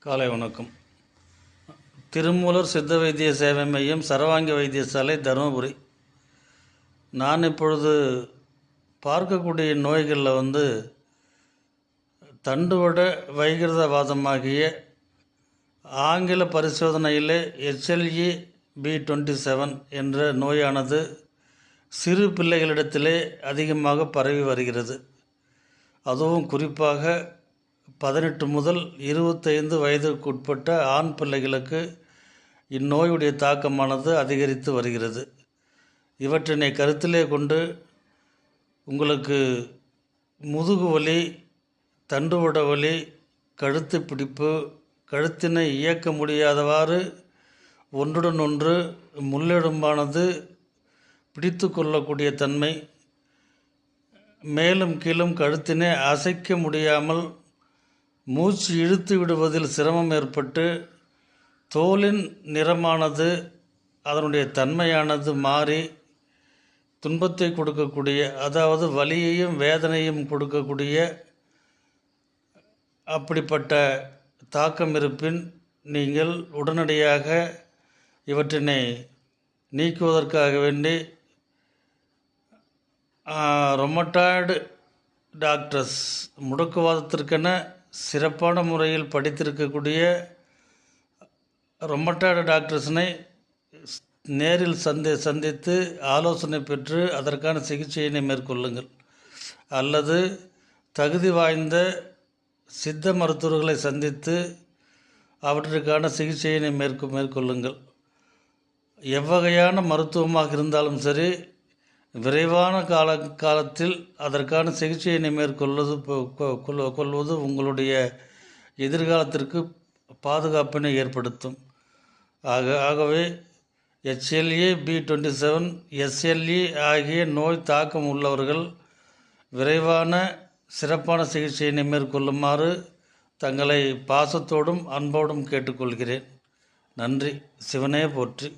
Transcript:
காலை வணக்கம். திருமூலர் சித்த வைத்திய சேவை மையம், சரவாங்கி வைத்தியசாலை, தருமபுரி. நான் இப்பொழுது பார்க்கக்கூடிய நோய்களில் தண்டுவட வைகிருதவாதமாகிய ஆங்கில பரிசோதனையிலே HLE-B27 என்ற நோயானது சிறு பிள்ளைகளிடத்திலே அதிகமாக பரவி வருகிறது. அதுவும் குறிப்பாக 18 முதல் 25 வயதிற்கு உட்பட்ட ஆண் பிள்ளைகளுக்கு இந்நோயுடைய தாக்கமானது அதிகரித்து வருகிறது. இவற்றினை கருத்திலே கொண்டு உங்களுக்கு முதுகு வலி, தண்டுவட வலி, கழுத்து பிடிப்பு, கழுத்தினை இயக்க முடியாதவாறு ஒன்றுடன் ஒன்று முள்ளெலும்பானது பிடித்து கொள்ளக்கூடிய தன்மை, மேலும் கீழும் கழுத்தினை அசைக்க முடியாமல் மூச்சு இழுத்து விடுவதில் சிரமம் ஏற்பட்டு தோலின் நிறமானது, அதனுடைய தன்மையானது மாறி துன்பத்தை கொடுக்கக்கூடிய, அதாவது வலியையும் வேதனையும் கொடுக்கக்கூடிய அப்படிப்பட்ட தாக்கம் இருப்பின் நீங்கள் உடனடியாக இவற்றினை நீக்குவதற்காக வேண்டி ரொமட்டாய்டு டாக்டர்ஸ், முடக்குவாதத்திற்கென சிறப்பான முறையில் படித்திருக்கக்கூடிய ரொமட்டாய்டு டாக்டர்ஸினை நேரில் சந்தித்து ஆலோசனை பெற்று அதற்கான சிகிச்சையினை மேற்கொள்ளுங்கள். அல்லது தகுதி வாய்ந்த சித்த மருத்துவர்களை சந்தித்து அவற்றிற்கான சிகிச்சையினை மேற்கொள்ளுங்கள். எவ்வகையான மருத்துவமாக இருந்தாலும் சரி, விரைவான காலத்தில் அதற்கான சிகிச்சையினை மேற்கொள்வது உங்களுடைய எதிர்காலத்திற்கு பாதுகாப்பினை ஏற்படுத்தும். ஆகவே HLE-B27, SLE ஆகிய நோய் தாக்கம் உள்ளவர்கள் விரைவான சிறப்பான சிகிச்சையினை மேற்கொள்ளுமாறு தங்களை பாசத்தோடும் அன்போடும் கேட்டுக்கொள்கிறேன். நன்றி. சிவனே போற்றி.